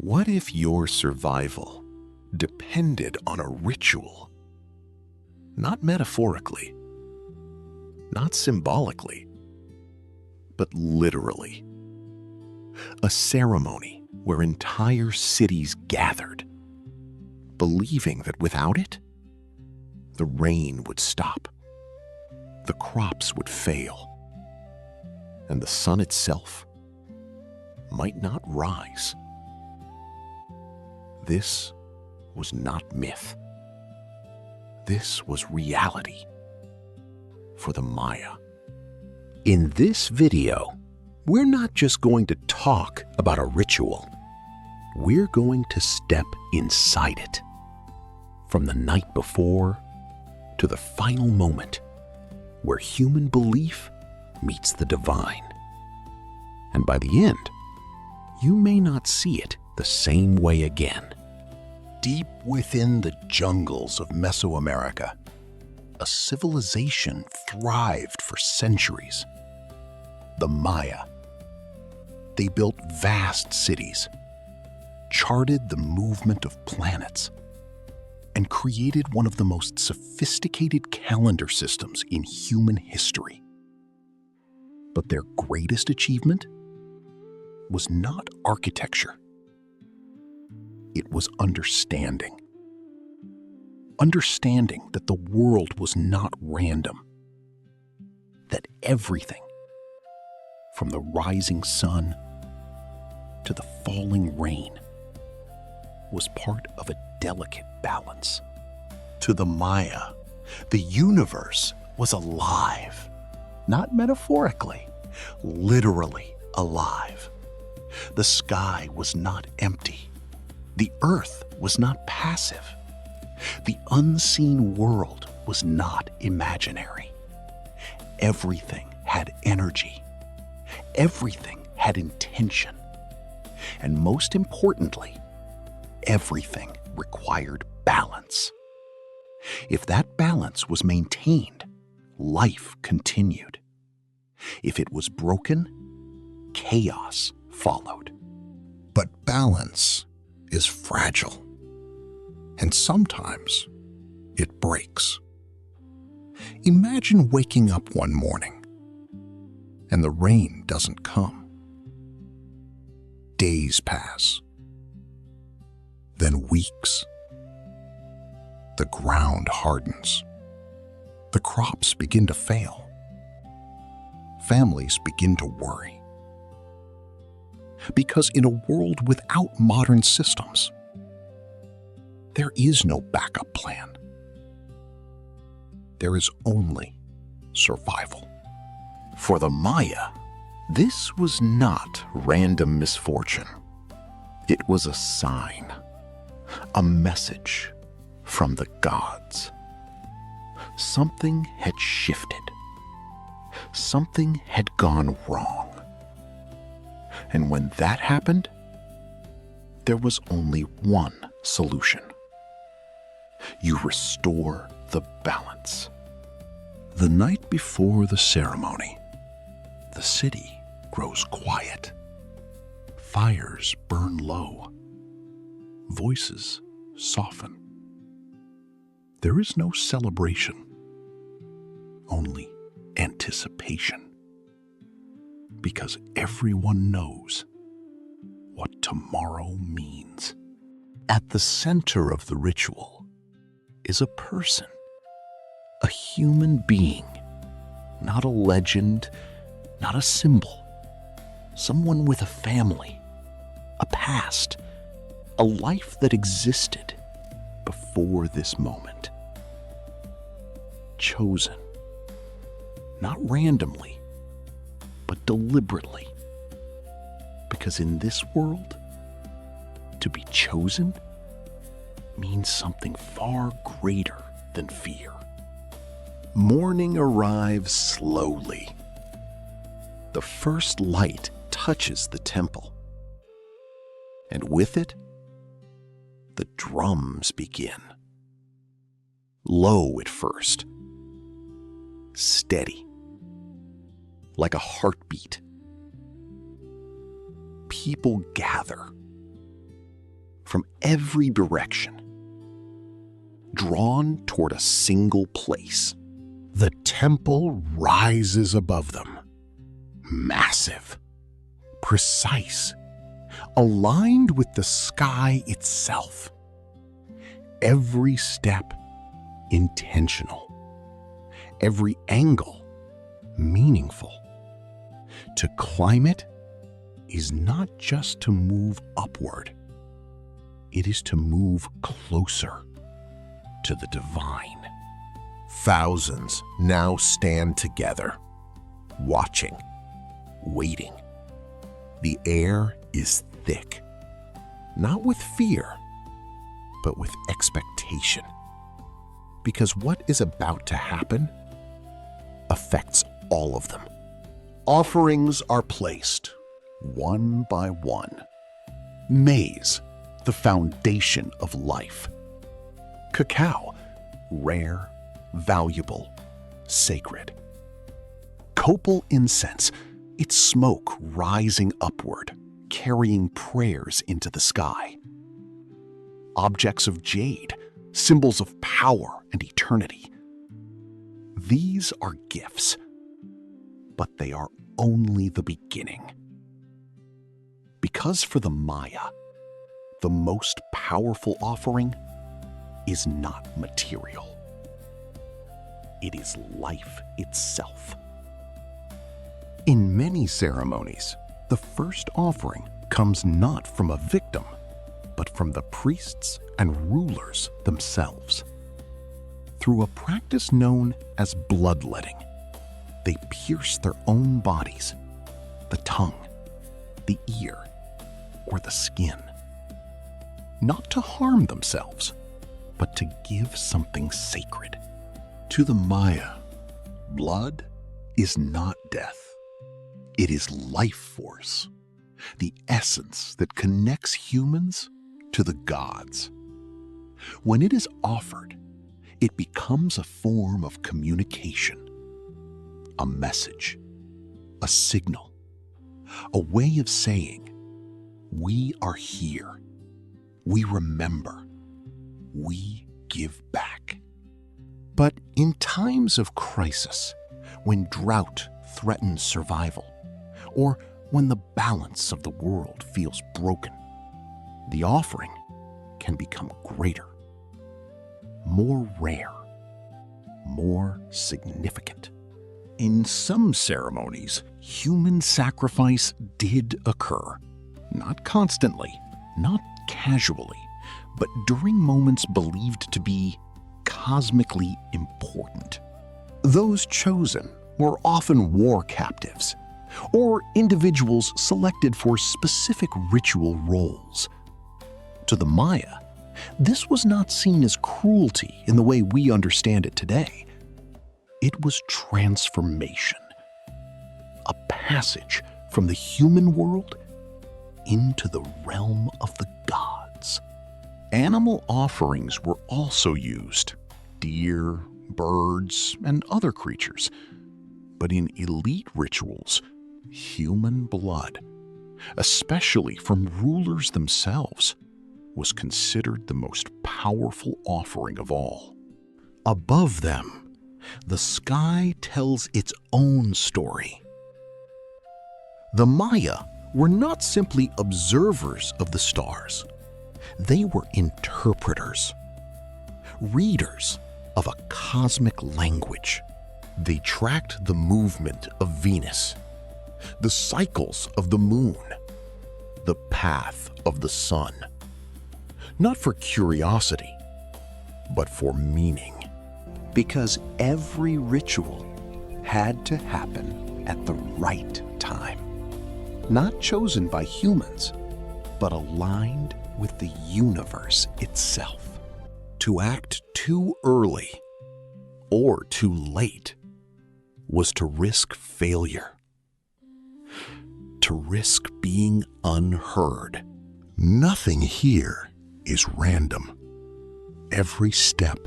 What if your survival depended on a ritual? Not metaphorically, not symbolically, but literally. A ceremony where entire cities gathered, believing that without it, the rain would stop, the crops would fail, and the sun itself might not rise. This was not myth. This was reality for the Maya. In this video, we're not just going to talk about a ritual. We're going to step inside it. From the night before to the final moment where human belief meets the divine. And by the end, you may not see it the same way again. Deep within the jungles of Mesoamerica, a civilization thrived for centuries. The Maya. They built vast cities, charted the movement of planets, and created one of the most sophisticated calendar systems in human history. But their greatest achievement was not architecture. It was understanding. Understanding that the world was not random. That everything, from the rising sun to the falling rain, was part of a delicate balance. To the Maya, the universe was alive. Not metaphorically, literally alive. The sky was not empty. The earth was not passive. The unseen world was not imaginary. Everything had energy. Everything had intention. And most importantly, everything required balance. If that balance was maintained, life continued. If it was broken, chaos followed. But balance is fragile, and sometimes it breaks. Imagine waking up one morning and the rain doesn't come. Days pass, then weeks. The ground hardens. The crops begin to fail. Families begin to worry. Because in a world without modern systems, there is no backup plan. There is only survival. For the Maya, this was not random misfortune. It was a sign, a message from the gods. Something had shifted. Something had gone wrong. And when that happened, there was only one solution. You restore the balance. The night before the ceremony, the city grows quiet. Fires burn low. Voices soften. There is no celebration, only anticipation. Because everyone knows what tomorrow means. At the center of the ritual is a person, a human being, not a legend, not a symbol, someone with a family, a past, a life that existed before this moment. Chosen, not randomly, but deliberately. Because in this world, to be chosen means something far greater than fear. Morning arrives slowly. The first light touches the temple. And with it, the drums begin. Low at first, steady, like a heartbeat. People gather, from every direction, drawn toward a single place. The temple rises above them, massive, precise, aligned with the sky itself. Every step intentional, every angle meaningful. To climb it is not just to move upward, it is to move closer to the divine. Thousands now stand together, watching, waiting. The air is thick, not with fear, but with expectation. Because what is about to happen affects all of them. Offerings are placed, one by one. Maize, the foundation of life. Cacao, rare, valuable, sacred. Copal incense, its smoke rising upward, carrying prayers into the sky. Objects of jade, symbols of power and eternity. These are gifts, but they are only the beginning. Because for the Maya, the most powerful offering is not material. It is life itself. In many ceremonies, the first offering comes not from a victim, but from the priests and rulers themselves. Through a practice known as bloodletting, they pierce their own bodies, the tongue, the ear, or the skin. Not to harm themselves, but to give something sacred. To the Maya, blood is not death. It is life force, the essence that connects humans to the gods. When it is offered, it becomes a form of communication, a message, a signal, a way of saying, we are here, we remember, we give back. But in times of crisis, when drought threatens survival, or when the balance of the world feels broken, the offering can become greater, more rare, more significant. In some ceremonies, human sacrifice did occur, not constantly, not casually, but during moments believed to be cosmically important. Those chosen were often war captives, or individuals selected for specific ritual roles. To the Maya, this was not seen as cruelty in the way we understand it today. It was transformation, a passage from the human world into the realm of the gods. Animal offerings were also used, deer, birds, and other creatures. But in elite rituals, human blood, especially from rulers themselves, was considered the most powerful offering of all. Above them, the sky tells its own story. The Maya were not simply observers of the stars. They were interpreters, readers of a cosmic language. They tracked the movement of Venus, the cycles of the moon, the path of the sun, not for curiosity, but for meaning. Because every ritual had to happen at the right time, not chosen by humans, but aligned with the universe itself. To act too early or too late was to risk failure, to risk being unheard. Nothing here is random. Every step,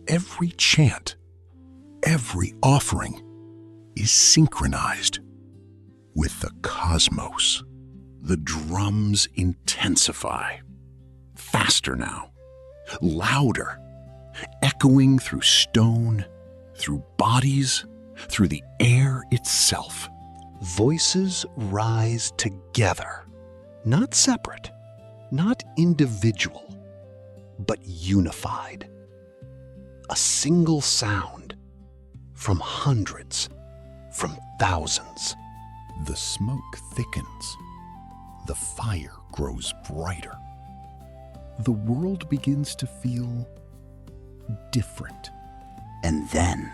every chant, every offering is synchronized with the cosmos. The drums intensify, faster now, louder, echoing through stone, through bodies, through the air itself. Voices rise together, not separate, not individual, but unified. A single sound from hundreds, from thousands. The smoke thickens. The fire grows brighter. The world begins to feel different. And then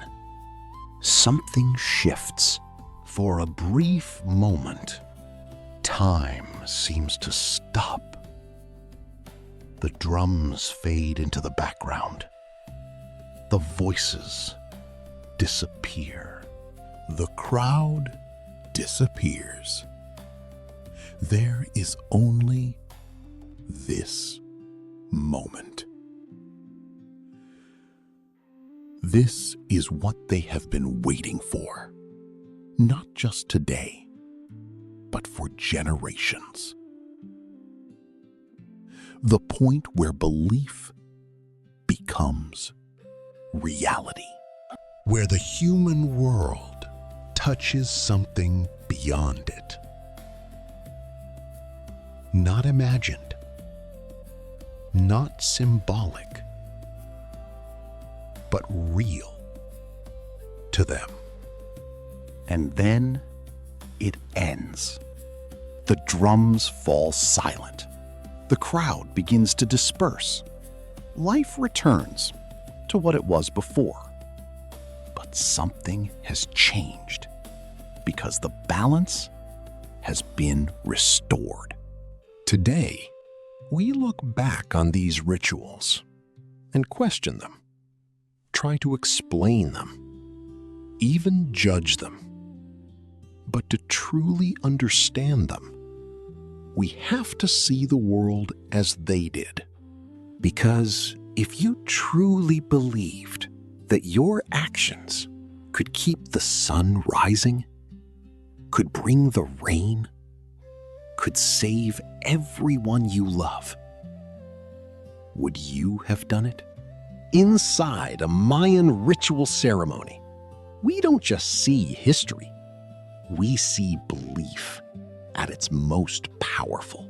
something shifts. For a brief moment, time seems to stop. The drums fade into the background. The voices disappear. The crowd disappears. There is only this moment. This is what they have been waiting for. Not just today, but for generations. The point where belief becomes reality. Where the human world touches something beyond it. Not imagined, not symbolic, but real to them. And then it ends. The drums fall silent. The crowd begins to disperse. Life returns to what it was before. But something has changed because the balance has been restored. Today, we look back on these rituals and question them, try to explain them, even judge them. But to truly understand them, we have to see the world as they did. Because if you truly believed that your actions could keep the sun rising, could bring the rain, could save everyone you love, would you have done it? Inside a Mayan ritual ceremony, we don't just see history. We see belief at its most powerful.